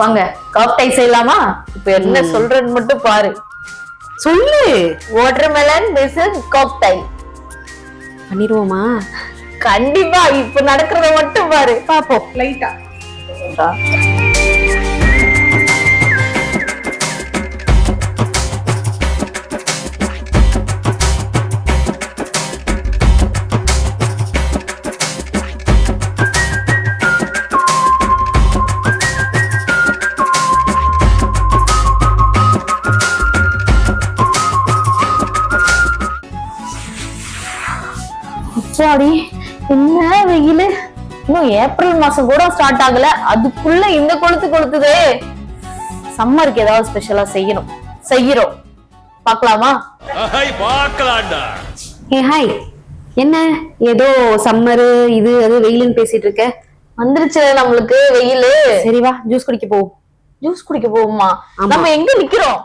வாங்க காக்டைல் செய்யலாமா? இப்ப என்ன சொல்றேன்னு மட்டும் பாரு. சொல்லு. வாட்டர்மெலன் பிசின் காக்டைல் பண்ணிடுவோமா? கண்டிப்பா. இப்ப நடக்கிறத மட்டும் பாரு. பாப்போம் லைட்டா. அப்பாடி, என்ன வெயிலு! இன்னும் ஏப்ரல் மாசம் கூட ஸ்டார்ட் ஆகல, அதுக்குள்ள இந்த கொளுத்துதே. சம்மருக்கு ஏதாவது ஸ்பெஷலா செய்யறோம். பார்க்கலாமா? ஏ ஹாய், என்ன ஏதோ சம்மரு இது அது வெயிலுன்னு பேசிட்டு இருக்க? வந்துருச்சு நம்மளுக்கு வெயிலு. சரி வா ஜூஸ் குடிக்க போவோம். ஜூஸ் குடிக்க போவோமா? நம்ம எங்க நிக்கிறோம்?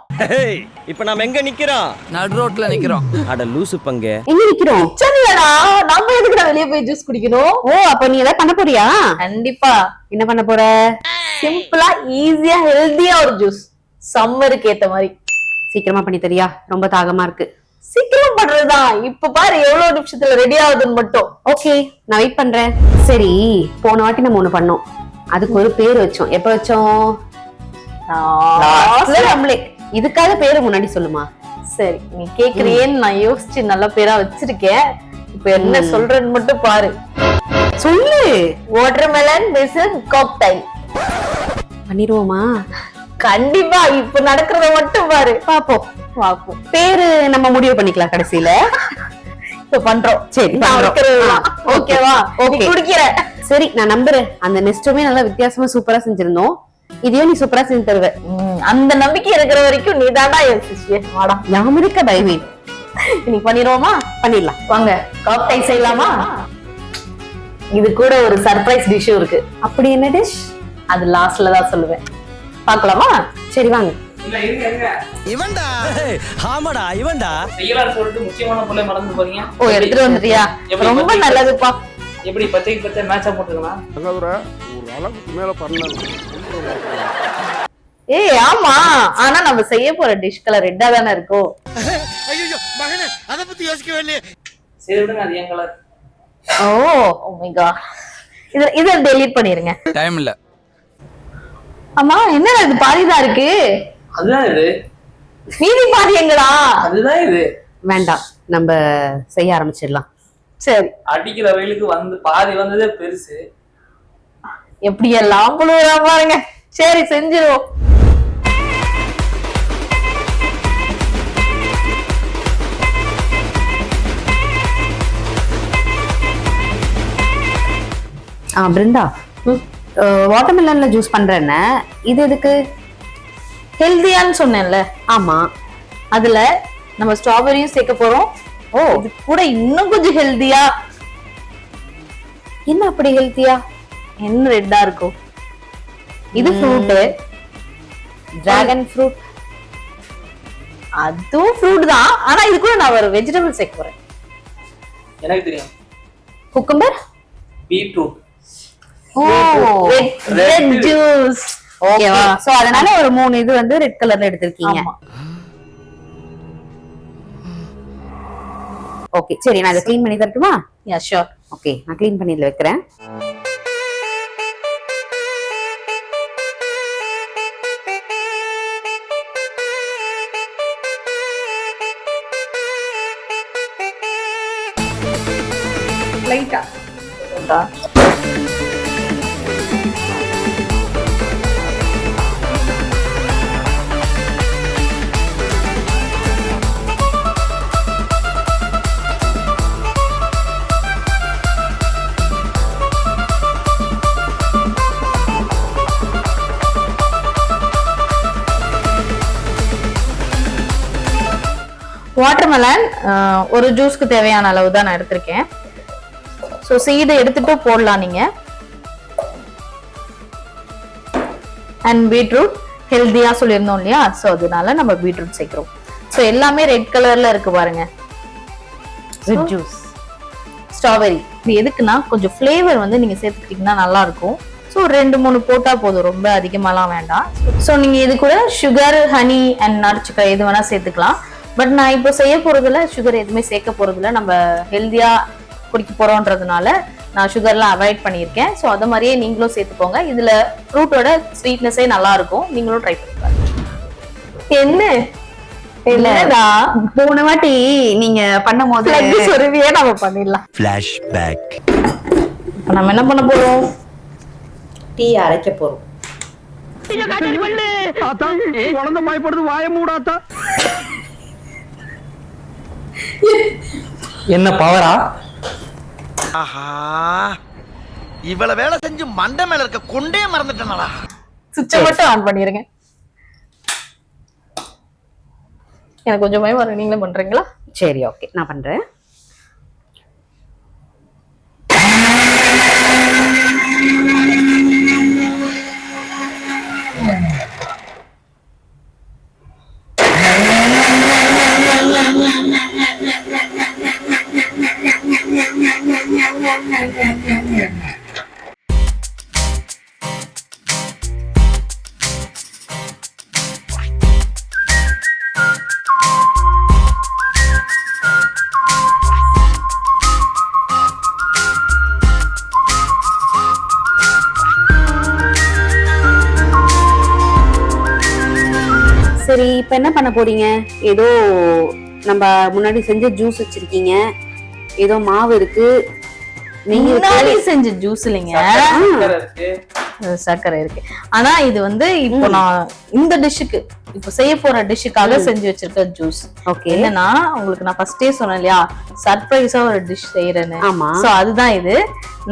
இப்ப நாம எங்க நிக்கிறோம்? நடு ரோட்ல நிக்கிறோம். அட லூசு பங்க. எங்க நிக்கிறோம்? சரிடா, நம்ம எதுக்குடா வெளிய போய் ஜூஸ் குடிக்கணும்? ஓ, அப்ப நீ ஏதாவது பண்ண போறியா? கண்டிப்பா. என்ன பண்ண போற? சிம்பிளா ஈஸியா ஹெல்தியா ஒரு ஜூஸ், சம்மருக்கு ஏத்த மாதிரி. சீக்கிரமா பண்ணி தரியா? ரொம்ப தாகமா இருக்கு. சீக்கிரம் பண்றதுதான். இப்ப பாரு எவ்வளவு நிமிஷத்துல ரெடி ஆகுதுன்னு மட்டும். ஓகே, நான் வெயிட் பண்றேன். சரி, போன வாட்டி நம்ம ஒண்ணு பண்ணோம், அதுக்கு ஒரு பேர் வச்சோம். எப்ப வச்சோம்? நம்மளே. இதுக்காக பேரு முன்னாடி சொல்லுமா? சரி, நீ கேக்குறியேன்னு நான் யோசிச்சு நல்ல பேரா வச்சிருக்கேன். இப்ப என்ன சொல்றேன்னு மட்டும் பாரு. சொல்லு. வாட்டர்மெலன் பிசின் காக்டைல் பண்ணிடுவோமா? கண்டிப்பா. இப்ப நடக்கிறத மட்டும் பாரு. பாப்போம். பேரு நம்ம முடிவு பண்ணிக்கலாம் கடைசியில. இப்ப பண்றோம். சரி, ஓகேவா? ஓகே, குடிக்கிறேன். சரி, நான் நம்புறேன். அந்த நெஸ்டுமே நல்லா வித்தியாசமா சூப்பரா செஞ்சிருந்தோம். இதையும் நீ சூப்பரா செஞ்சு தருவ. அந்த நம்பிக்கை இருக்கிற வரைக்கும் நீ தாண்டா என் சிஷ்யன். வாடா, யாமரிக்க டைமே. இன்னைக்கு பண்ணிடுவோமா? பண்ணிடலாம். வாங்க காக்டைல் செய்யலாமா? இது கூட ஒரு சர்ப்ரைஸ் டிஷ்ஷும் இருக்கு. அப்படி என்ன டிஷ்? அது லாஸ்ட்ல தான் சொல்லுவேன். பார்க்கலாமா? சரி வாங்க. இவன்டா. ஆமாடா இவன்டா. செய்யலாம்னு சொல்லிட்டு முக்கியமான பொருளை மறந்து போறீங்க. ஓ, எடுத்துட்டு வந்துட்டியா? ரொம்ப நல்லதுப்பா. எப்படி பச்சைக்கு பச்சை மேட்சா போட்டுக்கலாம்? ஒரு அளவுக்கு மேல பண்ணலாம். ஏய் ஆமா, ஆனா நம்ம செய்ய போற டிஷ் கலர் ரெட்டா தானே இருக்கும். ஐயோ மகனே, அத பத்தி யோசிக்கவே இல்லையே. சரி விடுங்க, அது என் கலர். ஓ மை காட், இத டெலீட் பண்ணிருங்க. டைம் இல்ல. அம்மா, என்ன இது பாதிதான் இருக்கு? அதுதான் இது. மீதி பாதி எங்கடா? அதுதான் இது. வேண்டாம், நம்ம செய்ய ஆரம்பிச்சிடலாம். சரி, அடிக்கிற வெயிலுக்கு வந்து பாதி வந்ததே பெருசு. எப்படி எல்லாம் புழுவுறா பாருங்க. சரி, செஞ்சிருவோம். பிருந்தா, வாட்டர்மெலன்ல ஜூஸ் பண்றேன்னு இது எதுக்கு? ஹெல்தியான்னு சொன்னேன்ல. ஆமா, அதுல நம்ம ஸ்ட்ராபெரியும் சேர்க்க போறோம். ஓ, இது கூட இன்னும் கொஞ்சம் ஹெல்தியா. என்ன அப்படி ஹெல்தியா? என்ன ரெட்டா இருக்கும்? இது ஃப்ரூட், டிராகன் ஃப்ரூட். அதுவும் ஃப்ரூட் தான், ஆனா இது கூட நான் ஒரு வெஜிடபிள் சேர்க்க போறேன். எனக்கு தெரியும். Cucumber, beetroot. Oh red juice. ஓகேவா? சோ அதனால ஒரு 3 இது வந்து ரெட் கலர்ல எடுத்திருக்கீங்க. ஓகே, சரி, நான் இதை க்ளீன் பண்ணி தரட்டுமா? Yeah sure. ஓகே, நான் க்ளீன் பண்ணி இதுல வைக்கிறேன். லைட்டா. வாட்டர்மெலன் ஒரு ஜூஸ்க்கு தேவையான அளவு தான் நான் எடுத்திருக்கேன். ஸோ சீடை எடுத்துட்டு போடலாம் நீங்க. அண்ட் பீட்ரூட் ஹெல்தியா சொல்லியிருந்தோம் இல்லையா, ஸோ அதனால நம்ம பீட்ரூட் சேர்க்கிறோம். ஸோ எல்லாமே ரெட் கலர்ல இருக்கு பாருங்க. Red juice, strawberry. இது எதுக்குன்னா கொஞ்சம் ஃப்ளேவர் வந்து நீங்க சேர்த்துக்கிட்டீங்கன்னா நல்லா இருக்கும். ஸோ 2-3 போட்டா போதும், ரொம்ப அதிகமாலாம் வேண்டாம். ஸோ நீங்க இது கூட சுகர், ஹனி அண்ட் நாட்டுச்சக்கரை எது வேணா சேர்த்துக்கலாம். பட் நான் இப்போ செய்ய போறதுல சுகர் எதுவுமே சேர்க்க போறதுல, நம்ம ஹெல்தியா குடிக்க போறோன்றதுனால நான் சுகர்லாம் அவாய்ட் பண்ணியிருக்கேன். ஸோ அது மாதிரியே நீங்களும் சேர்த்துக்கோங்க. இதுல ஃப்ரூட்டோட ஸ்வீட்னஸே நல்லா இருக்கும், நீங்களும் ட்ரை பண்ணி பாருங்க. என்ன இல்லடா, போன வாட்டி நீங்க பண்ணும்போது சொருவியே நம்ம பண்ணிடலாம். ஃபிளாஷ்பேக். இப்போ நம்ம என்ன பண்ண போறோம்? டீ அரைக்க போறோம். குழந்தை பயப்படுது, வாய மூடாத்தா. என்ன பவரா? ஆஹா, இவ்வளவு வேலை செஞ்சு மண்டை மேல இருக்க கொண்டே மறந்துட்டேனடா. சுவிட்சை மட்டும் ஆன் பண்ணிருங்க. எனக்கு கொஞ்சம் பயம் வரும், நீங்களே பண்றீங்களா? சரி, ஓகே, நான் பண்றேன். சரி, இப்ப என்ன பண்ண போறீங்க? ஏதோ நம்ம முன்னாடி செஞ்ச ஜூஸ் வச்சிருக்கீங்க, ஏதோ மாவு இருக்கு, நெய் இருக்கு. முன்னாடி செஞ்ச ஜூஸ் இல்லைங்க, சக்கரை இருக்கு. சர்க்கரை இருக்கு. ஆனா இது வந்து இப்போ நான் இந்த டிஷ்ஷுக்கு, இப்போ செய்ய போற டிஷ்ஷுக்காக செஞ்சு வச்சிருக்க ஜூஸ். ஓகே, என்னன்னா உங்களுக்கு நான் ஃபர்ஸ்டே சொன்னேன் இல்லையா, சர்ப்ரைஸா ஒரு டிஷ் செய்யறேன்னு. ஆமா. சோ அதுதான் இது.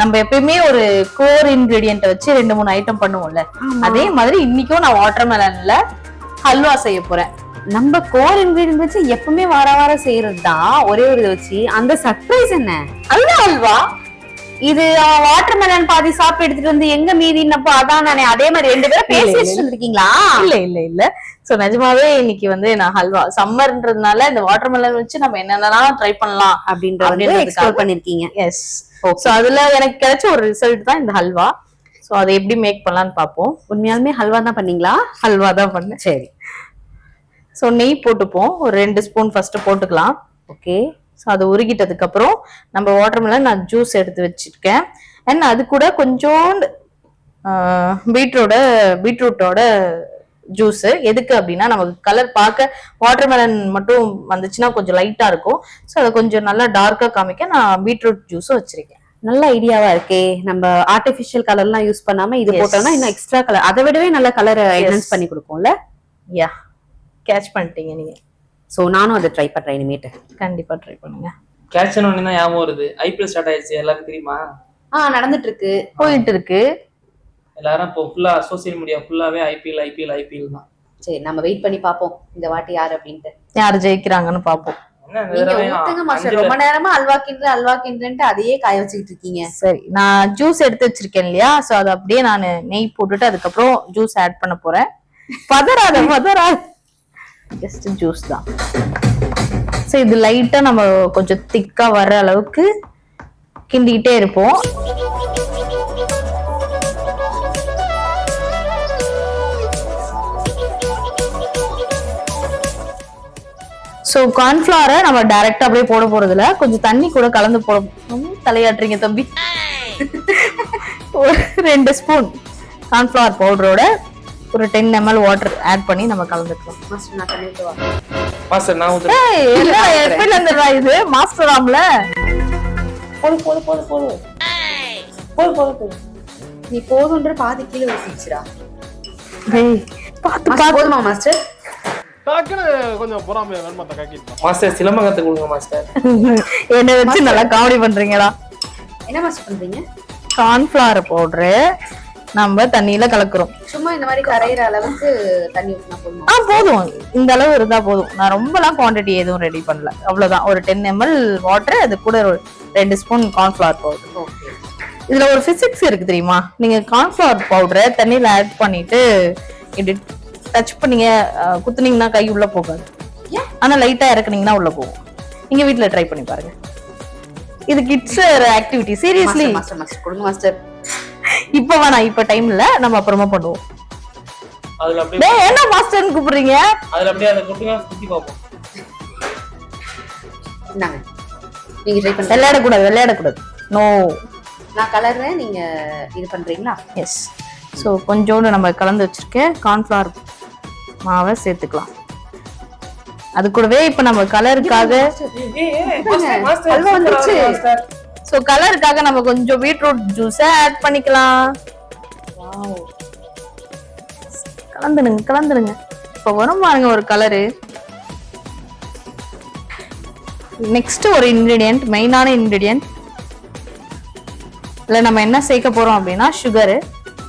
நம்ம எப்பயுமே ஒரு கோர் இன்கிரிடியன்ட் வச்சு 2-3 ஐட்டம் பண்ணுவோம்ல, அதே மாதிரி இன்னைக்கும் நான் வாட்டர்மெலன்ல ஹல்வா செய்ய போறேன். நம்ம கோர் இன்கிரிடியன்ட் வச்சு எப்பவுமே வார செய்யறது தான், ஒரே ஒரு இதை வச்சு. அந்த சர்ப்ரைஸ் என்ன? அதுதான் ஹல்வா. இது வாட்டர்மெலன் பாதி சாப்பிட்டு எடுத்துட்டு வந்து எங்க மீதின்னப்போ அதான் நானே. அதே மாதிரி 2 பேரும் பேசி வச்சிருக்கீங்களா? இல்ல. சோ நிஜமாவே இன்னைக்கு வந்து நான் ஹல்வா, சம்மர்ன்றதுனால இந்த வாட்டர்மெலன் வச்சு நம்ம என்னென்னலாம் ட்ரை பண்ணலாம் அப்படின்றத எக்ஸ்ப்ளோர் பண்ணிருக்கீங்க. எஸ். சோ அதுல எனக்கு கிடைச்ச ஒரு ரிசல்ட் தான் இந்த ஹல்வா. சோ அதை எப்படி மேக் பண்ணலாம்னு பாப்போம். உண்மையாலுமே ஹல்வா தான் பண்ணீங்களா? ஹல்வா தான் பண்ணேன். சரி. சோ நெய் போட்டுப்போம், ஒரு 2 ஸ்பூன் ஃபர்ஸ்ட் போட்டுக்கலாம். ஓகே. ஸோ அது உருகிட்டதுக்கு அப்புறம் நம்ம வாட்டர்மெலன் நான் ஜூஸ் எடுத்து வச்சிருக்கேன். அண்ட் அது கூட கொஞ்சோண்டு பீட்ரூட்டோட ஜூஸ். எதுக்கு அப்படின்னா நமக்கு கலர் பார்க்க வாட்டர்மெலன் மட்டும் வந்துச்சுன்னா கொஞ்சம் லைட்டா இருக்கும். ஸோ அதை கொஞ்சம் நல்லா டார்க்கா காமிக்க நான் பீட்ரூட் ஜூஸும் வச்சிருக்கேன். நல்ல ஐடியாவா இருக்கே. நம்ம ஆர்டிபிஷியல் கலர்லாம் யூஸ் பண்ணாம இது போட்டோம்னா இன்னும் எக்ஸ்ட்ரா கலர், அதை விடவே நல்ல கலர் என்ஹான்ஸ் பண்ணி கொடுக்கும்ல. யா, கேட்ச் பண்ணிட்டீங்க நீங்க. சோ நானும் அதை ட்ரை பண்றேன் இனிமேட்டு. கண்டிப்பா ட்ரை பண்ணுங்க. கேட்சன் ஒண்ணு தான் ஞாபகம் வருது. ஐபிஎல் ஸ்டார்ட் ஆயிடுச்சு, எல்லாருக்கும் தெரியுமா? நடந்துட்டு இருக்கு, போயிட்டு இருக்கு. எல்லாரும் இப்போ ஃபுல்லா சோசியல் மீடியா ஃபுல்லாவே ஐபிஎல் தான். சரி, நம்ம வெயிட் பண்ணி பாப்போம் இந்த வாட்டி யார் அப்படின்ட்டு. யார் ஜெயிக்கிறாங்கன்னு பாப்போம். ரொம்ப நேரமா அல்வா கிண்டுன்ட்டு அதையே காய வச்சுக்கிட்டு இருக்கீங்க. சரி, நான் ஜூஸ் எடுத்து வச்சிருக்கேன் இல்லையா, சோ அதை அப்படியே நான் நெய் போட்டுட்டு அதுக்கப்புறம் ஜூஸ் ஆட் பண்ண போறேன். பதறாத ஜஸ்ட் ஜூஸ் தான். சோ இது லைட்டா நம்ம கொஞ்சம் திக்கா வர்ற அளவுக்கு கிண்டிக்கிட்டே இருப்போம். சோ கார்ன்ஃபிளவரை நம்ம டைரக்டா அப்படியே போட போறது இல்ல, கொஞ்சம் தண்ணி கூட கலந்து போட. தலையாட்டுறீங்க தம்பி. ஒரு 2 ஸ்பூன் கார்ன்ஃபிளவர் பவுடரோட ஒரு 10 ml வாட்டர் ஆட் பண்ணி நம்ம கலந்துக்கலாம். மாஸ்டர் நான் ஊத்துறேன். ஏய், என்ன எப்பல இருந்துடா இது மாஸ்டர் ஆம்ல. போடு. நீ போதுன்ற பாதி கீழே ஊத்திச்சுடா. டேய் பாத்து போதுமா மாஸ்டர்? டக்குனு கொஞ்சம் பொறாமையா வேணுமா காக்கிட்டு. மாஸ்டர் சிலம்பம் கத்து கொடுங்க மாஸ்டர். என்ன வச்சு நல்லா காமெடி பண்றீங்களா? என்ன மாஸ்டர் பண்றீங்க? கார்ன்ஃபிளவர் பவுடர் நம்ம தண்ணியில கலக்குறோம். சும்மா இந்த மாதிரி கரையிற அளவுக்கு தண்ணி ஊத்தினா போதுமா? போதும், இந்த அளவு இருந்தா போதும். நான் ரொம்பலாம் குவாண்டிட்டி எதுவும் ரெடி பண்ணல, அவ்வளவுதான். ஒரு 10 ml வாட்டர், அது கூட ஒரு 2 ஸ்பூன் கார்ன்ஃபிளவர் பவுடர். ஓகே. இதுல ஒரு பிசிக்ஸ் இருக்கு தெரியுமா? நீங்க கார்ன்ஃபிளவர் பவுடரை தண்ணியில ஆட் பண்ணிட்டு இப்படி டச் பண்ணீங்க, குத்துனீங்கன்னா கை உள்ள போகாது. ஆனா லைட்டா இறக்குனீங்கன்னா உள்ள போகும். நீங்க வீட்ல ட்ரை பண்ணி பாருங்க. இது கிட்ஸ் ஆக்டிவிட்டி. சீரியஸ்லி மாஸ்டர் கொடுங்க மாஸ்டர். இப்ப வேணாம், இப்ப டைம் இல்ல, நம்ம அப்புறமா பண்ணுவோம். அதுல அப்படியே டேய் என்ன மாஸ்டர்னு கூப்பிடுறீங்க? அதுல அப்படியே அதை குட்டிங்க சுத்தி பார்ப்போம். இந்தாங்க, நீங்க ட்ரை பண்ணுங்க. விளையாடக்கூடாது. நோ. நான் கலர்றேன், நீங்க இது பண்றீங்களா? எஸ். ஸோ கொஞ்சோண்டு நம்ம கலந்து வச்சிருக்கேன் கார்ன்ஃப்ளவர் மாவை சேர்த்துக்கலாம். அது கூடவே இப்ப நம்ம கலருக்காக அல்வா வந்துருச்சு. ஸோ கலருக்காக நம்ம கொஞ்சம் பீட்ரூட் ஜூஸை ஆட் பண்ணிக்கலாம். கலந்துடுங்க. இப்ப வரும் பாருங்க ஒரு கலரு. நெக்ஸ்ட் ஒரு இன்கிரீடியன்ட், மெயினான இன்கிரீடியன்ட். இல்லை நம்ம என்ன சேர்க்க போறோம் அப்படின்னா சுகரு.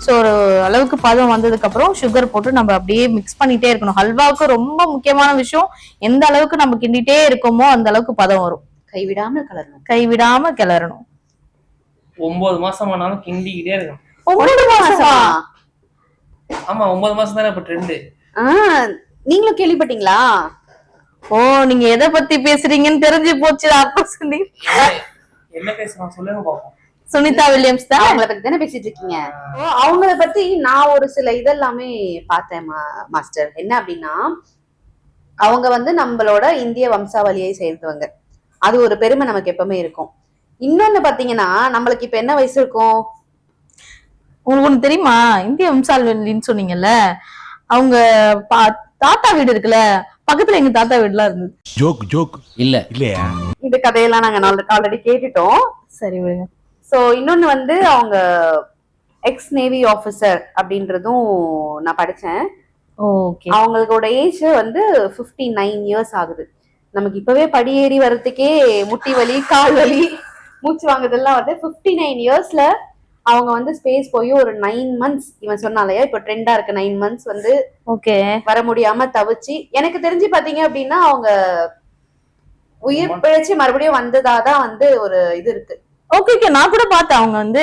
ஸோ ஒரு அளவுக்கு பதம் வந்ததுக்கு அப்புறம் சுகர் போட்டு நம்ம அப்படியே மிக்ஸ் பண்ணிட்டே இருக்கணும். ஹல்வாவுக்கு ரொம்ப முக்கியமான விஷயம், எந்த அளவுக்கு நம்ம கிண்டிட்டே இருக்கோமோ அந்த அளவுக்கு பதம் வரும். கைவிடாம கிளறணும். 9 மாசம் ஆனாலும் கிண்டிக்கிட்டே இருக்கணும். 9 மாசமா? ஆமா, 9 மாசம் தானே இப்ப ட்ரெண்டு. நீங்களும் கேள்விப்பட்டீங்களா? ஓ, நீங்க எதை பத்தி பேசுறீங்கன்னு தெரிஞ்சு போச்சு. அப்ப சொல்லி என்ன பேசுறோம் சொல்லுங்க பாப்போம். சுனிதா வில்லியம்ஸ் தான். அவங்கள பத்தி தானே பேசிட்டு இருக்கீங்க. அவங்கள பத்தி நான் ஒரு சில இதெல்லாமே பார்த்தேன் மாஸ்டர். என்ன அப்படின்னா, அவங்க வந்து நம்மளோட இந்திய வம்சாவளியை சேர்ந்தவங்க. அது ஒரு பெருமை நமக்கு எப்பவுமே இருக்கும். இன்னொன்னு பாத்தீங்கன்னா, நம்மளுக்கு இப்ப என்ன வயசு இருக்கும்? உங்களுக்கு ஒண்ணு தெரியுமா? இந்திய வம்சாவளின்னு சொன்னீங்கல்ல, அவங்க தாத்தா வீடு இருக்குல்ல, பக்கத்துல எங்க தாத்தா வீடுலாம் இருந்தது. ஜோக் இல்லையா? இந்த கதையெல்லாம் நாங்க ஆல்ரெடி கேட்டுட்டோம். சரி விடுங்க. சோ இன்னொன்னு வந்து அவங்க எக்ஸ் நேவி ஆபீசர் அப்படின்றதும் நான் படிச்சேன். ஓகே. அவங்களோட ஏஜ் வந்து 59 இயர்ஸ் ஆகுது. நமக்கு இப்பவே படியேறி வர்றதுக்கே முட்டி வலி, கால் வலி, மூச்சு வாங்குறதெல்லாம் வந்து 59 இயர்ஸ்ல அவங்க வந்து ஸ்பேஸ் போய் ஒரு 9 months, இவன் சொன்னாலையா இப்ப ட்ரெண்டா இருக்கு 9 months வந்து ஓகே வர முடியாம தவிச்சு. எனக்கு தெரிஞ்சு பாத்தீங்க அப்படின்னா அவங்க உயிர் பிழைச்சு மறுபடியும் வந்ததாதான் வந்து ஒரு இது இருக்கு. ஓகே. நான் கூட பார்த்தேன். அவங்க வந்து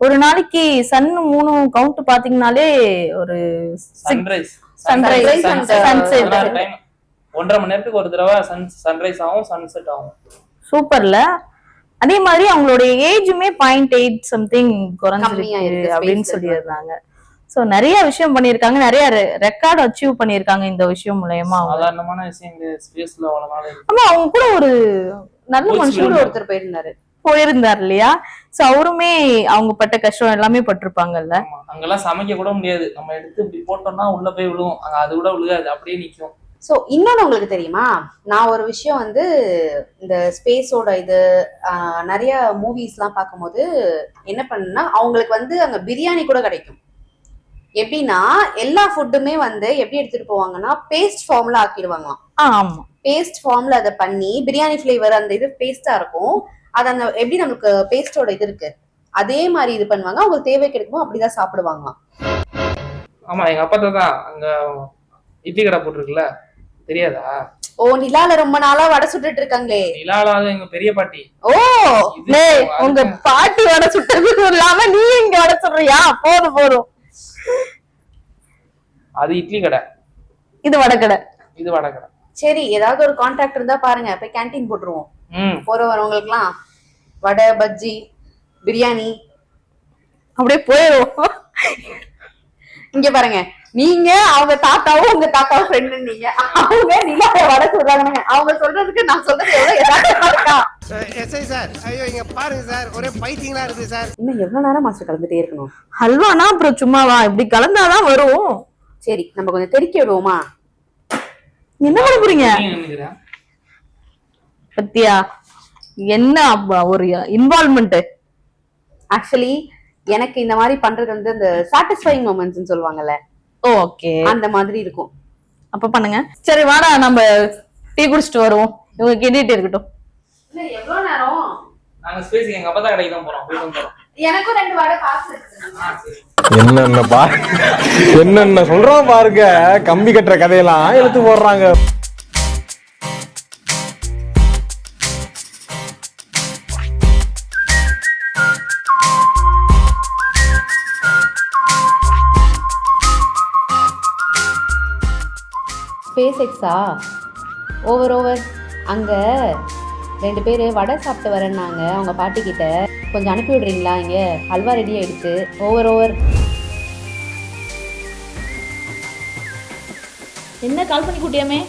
ஒரு நாளைக்கு சன் 3 கவுண்ட் பாத்தீங்கன்னாலே ஒரு சன்ரைஸ் சன்ரைஸ் சன்செட் 1.5 மணி நேரத்துக்கு ஒரு தடவை சன்ரைஸ் ஆகும், சன்செட் ஆகும். சூப்பர்ல. அதே மாதிரி அவங்களுடைய ஏஜுமே 0.8 சம்திங் குறைஞ்சிருக்கு அப்படின்னு சொல்லியிருந்தாங்க. சோ நிறைய விஷயம் பண்ணிருக்காங்க, நிறைய ரெக்கார்ட் அச்சீவ் பண்ணிருக்காங்க இந்த விஷயம் மூலமா. சாதாரணமான விஷயம் ஸ்பேஸ்ல அவ்வளவு. ஆமா, அவங்க கூட ஒரு நல்ல மனுஷன் ஒருத்தர் போயிருந்தார் இல்லையா? சோ அவருமே அவங்க பட்ட கஷ்டம் எல்லாமே பட்டிருப்பாங்கல்ல. அங்கெல்லாம் சமைக்க கூட முடியாது, நம்ம எடுத்து இப்படி போட்டோம்னா உள்ள போய் விழுவும், அங்க அது கூட விழுகாது, அப்படியே நிக்கும். சோ இன்னொன்னு உங்களுக்கு தெரியுமா, நான் ஒரு விஷயம் வந்து இந்த ஸ்பேஸோட இது நிறைய மூவிஸ் எல்லாம் பார்க்கும்போது என்ன பண்ணா, அவங்களுக்கு வந்து அங்க பிரியாணி கூட கிடைக்கும். எப்படின்னா எல்லா ஃபுட்டுமே வந்து எப்படி எடுத்துட்டு போவாங்கன்னா பேஸ்ட் ஃபார்ம்ல ஆக்கிடுவாங்களாம். ஆமா, பேஸ்ட் ஃபார்ம்ல அதை பண்ணி பிரியாணி ஃபிளேவர் அந்த இது பேஸ்டா இருக்கும். அது அந்த எப்படி நமக்கு பேஸ்டோட இது இருக்கு அதே மாதிரி இது பண்ணுவாங்க. அவங்களுக்கு தேவை கிடைக்குமோ அப்படிதான் சாப்பிடுவாங்களாம். ஆமா, எங்க அப்பா தான் அங்க இட்லி கடை போட்டுருக்குல்ல, தெரியாதா? ஓ, நிலால ரொம்ப நாளா வடை சுட்டுட்டு இருக்காங்களே. நிலால எங்க பெரிய பாட்டி. ஓ, உங்க பாட்டி வடை சுட்டது இல்லாம நீ இங்க வடை சொல்றியா? போதும். அது இட்லி கடை, இது வடை கடை. சரி, ஏதாவது ஒரு கான்ட்ராக்ட் இருந்தா பாருங்க, போய் கேண்டீன் போட்டுருவோம். போற வரவங்களுக்கு எல்லாம் வடை, பஜ்ஜி, பிரியாணி அப்படியே போயிடும். இங்க பாருங்க, நீங்க அவங்க தாத்தாவும் உங்க தாத்தாவும் ஃப்ரெண்டு, நீங்க அவங்க நிலாவை வடை சொல்றாங்க. அவங்க சொல்றதுக்கு நான் சொல்றது எவ்வளவு யதார்த்தமா இருக்கா? எஸ்ஐ சார், ஐயோ இங்க பாருங்க சார், ஒரே பைத்தியங்களா இருக்கு சார். இன்னும் எவ்வளவு நேரம் மாஸ்டர் கலந்துட்டே இருக்கணும்? ஹல்வானா அப்புறம் சும்மாவா, இப்படி கலந்தாதான் வரும். சரி, நம்ம கொஞ்சம் தெறிக்க விடுவோமா? என்ன பண்ண போறீங்க பத்தியா? என்ன ஒரு இன்வால்வ்மெண்ட். ஆக்சுவலி எனக்கு இந்த மாதிரி பண்றது வந்து இந்த சாட்டிஸ்ஃபைங் மொமெண்ட்ஸ்னு சொல்லுவாங்கல்ல, ஓகே, அந்த மாதிரி இருக்கும். அப்ப பண்ணுங்க. சரி வாடா, நம்ம டீ குடிச்சிட்டு வருவோம். இவங்க கேட்டுட்டே இருக்கட்டும். இல்ல எவ்வளவு நேரம்? நாங்க ஸ்பேஸ் எங்க அப்பா தான் கடைக்கு தான் போறோம், போயிட்டு வந்துறோம். எனக்கும் 2 வடை காசு இருக்கு. என்னென்ன சொல்றோம் பாருங்க, கம்பி கட்டுற கதையெல்லாம் எடுத்து போடுறாங்க. ஸ்பேஸ் எக்ஸா ஓவர் அங்க 2 பேர் வடை சாப்பிட்டு வரேன்னாங்க அவங்க பாட்டி கிட்ட. கொஞ்சம் அனுப்பி விடுறீங்களா? இங்க ஹல்வா ரெடி ஆயிடுச்சு. ஓவர். என்ன கால் பண்ணி கூட்டியாமே?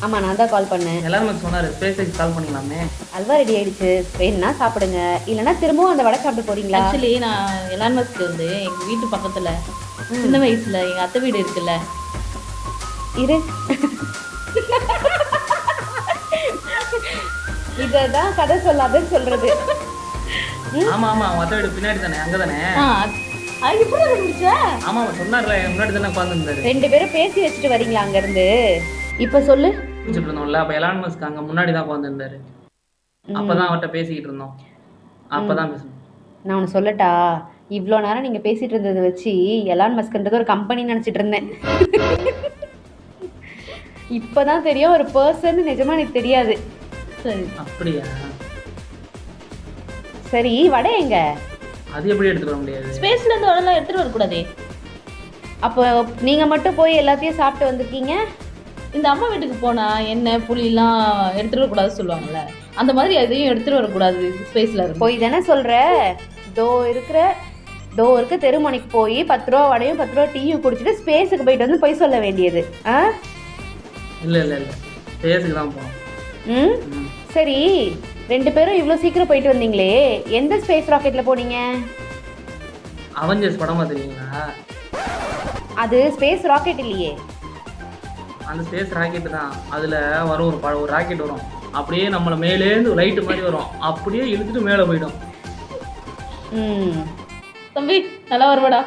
ஆமா, நான் தான் கால் பண்ணேன். எல்லாரும் சொன்னாரு ஸ்பேஸுக்கு கால் பண்ணிக்கலாமே. ஹல்வா ரெடி ஆயிடுச்சு, வேணும்னா சாப்பிடுங்க, இல்லைன்னா திரும்பவும் அந்த வடை சாப்பிட்டு போறீங்களா? ஆக்சுவலி நான் எலான் மஸ்க் வந்து எங்க வீட்டு பக்கத்துல சின்ன வயசுல எங்க அத்தை வீடு இருக்குல்ல, இரு இததான் கதை சொல்லாதன்னு சொல்றது. ஆமா ஆமா, அவங்க அத்தை வீடு பின்னாடி தானே, அங்கதானே. அது எப்படி கண்டுபிடிச்ச? ஆமா சொன்னார்ல, முன்னாடி தானே உட்காந்துருந்தாரு. 2 பேரும் பேசி வச்சுட்டு வரீங்களா அங்க இருந்து? இப்ப சொல்லு. பேசிட்டு இருந்தோம்ல, அப்ப எலான் மஸ்க் அங்க முன்னாடி தான் உட்காந்துருந்தாரு. அப்பதான் அவர்கிட்ட பேசிக்கிட்டு இருந்தோம். அப்பதான் பேசணும். நான் ஒன்று சொல்லட்டா? இவ்வளோ நேரம் நீங்கள் பேசிகிட்டு இருந்ததை வச்சு எலான் மஸ்க்ன்றது ஒரு கம்பெனி நினச்சிட்டு இருந்தேன். இப்போ தான் தெரியும் ஒரு பர்சன். நிஜமா எனக்கு தெரியாது. சரி, அப்படியா? சரி, வடை எங்க? அது எப்படி எடுத்துட்டு வர முடியாது? ஸ்பேஸ்ல இருந்து வரலாம் எடுத்துட்டு வரக்கூடாதே. அப்போ நீங்கள் மட்டும் போய் எல்லாத்தையும் சாப்பிட்டு வந்திருக்கீங்க. இந்த அம்மா வீட்டுக்கு போனா என்ன புளிலாம் எடுத்துட்டு வரக்கூடாது சொல்லுவாங்கல்ல, அந்த மாதிரி எதையும் எடுத்துட்டு வரக்கூடாது ஸ்பேஸ்ல இருந்து. போய் தானே சொல்கிற? தோ இருக்க தெருமணிக்கு போய் 10 ரூபா வடையும் 10 ரூபா டீயும் குடிச்சிட்டு ஸ்பேஸுக்கு போயிட்டு வந்து போய் சொல்ல வேண்டியது. இல்ல இல்ல இல்ல, ஸ்பேஸுக்கு தான் போனோம். சரி, 2 பேரும் இவ்வளோ சீக்கிரம் போயிட்டு வந்தீங்களே, எந்த ஸ்பேஸ் ராக்கெட்ல போனீங்க? அவெஞ்சர்ஸ் படமா தெரியுங்களா? அது ஸ்பேஸ் ராக்கெட் இல்லையே. அந்த ஸ்பேஸ் ராக்கெட் தான். அதுல வரும் ஒரு ராக்கெட் வரும், அப்படியே நம்மள மேலேருந்து லைட்டு மாதிரி வரும், அப்படியே இழுத்துட்டு மேலே போயிடும். தம்பி நல்லா வருவாடா.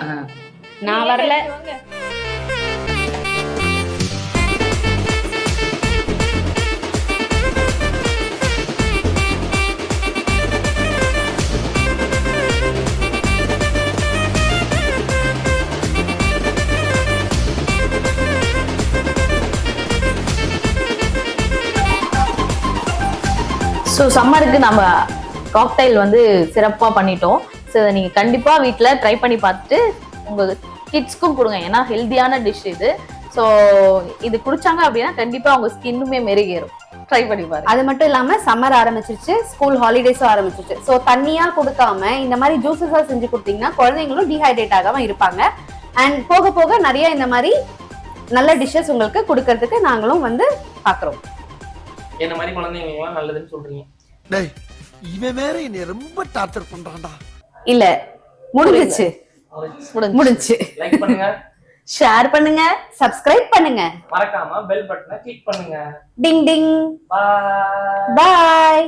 நான் வரல. ஸோ சம்மருக்கு நம்ம காக்டைல் வந்து சிறப்பாக பண்ணிட்டோம். ஸோ இதை நீங்கள் கண்டிப்பாக வீட்டில் ட்ரை பண்ணி பார்த்துட்டு உங்கள் கிட்ஸ்க்கும் கொடுங்க. ஏன்னா ஹெல்த்தியான டிஷ் இது. ஸோ இது குடிச்சாங்க அப்படின்னா கண்டிப்பாக அவங்க ஸ்கின்னுமே மெருகேறும். ட்ரை பண்ணி பாருங்க. அது மட்டும் இல்லாமல் சம்மர் ஆரம்பிச்சிருச்சு, ஸ்கூல் ஹாலிடேஸும் ஆரம்பிச்சிருச்சு. ஸோ தண்ணியாக கொடுக்காம இந்த மாதிரி ஜூஸஸாக செஞ்சு கொடுத்தீங்கன்னா குழந்தைங்களும் டீஹைட்ரேட் ஆகாமல் இருப்பாங்க. அண்ட் போக போக நிறைய இந்த மாதிரி நல்ல டிஷ்ஷஸ் உங்களுக்கு கொடுக்கறதுக்கு நாங்களும் வந்து பார்க்குறோம். என்ன மாதிரி குழந்தைங்க நல்லதுன்னு சொல்றீங்க. டேய், இவன் வேற என்னை ரொம்ப டார்ச்சர் பண்றான்டா. இல்ல, முடிஞ்சிச்சு. லைக் பண்ணுங்க, ஷேர் பண்ணுங்க, சப்ஸ்கிரைப் பண்ணுங்க, மறக்காம பெல் பட்டனை கிளிக் பண்ணுங்க. டிங் டிங். பாய் பாய்.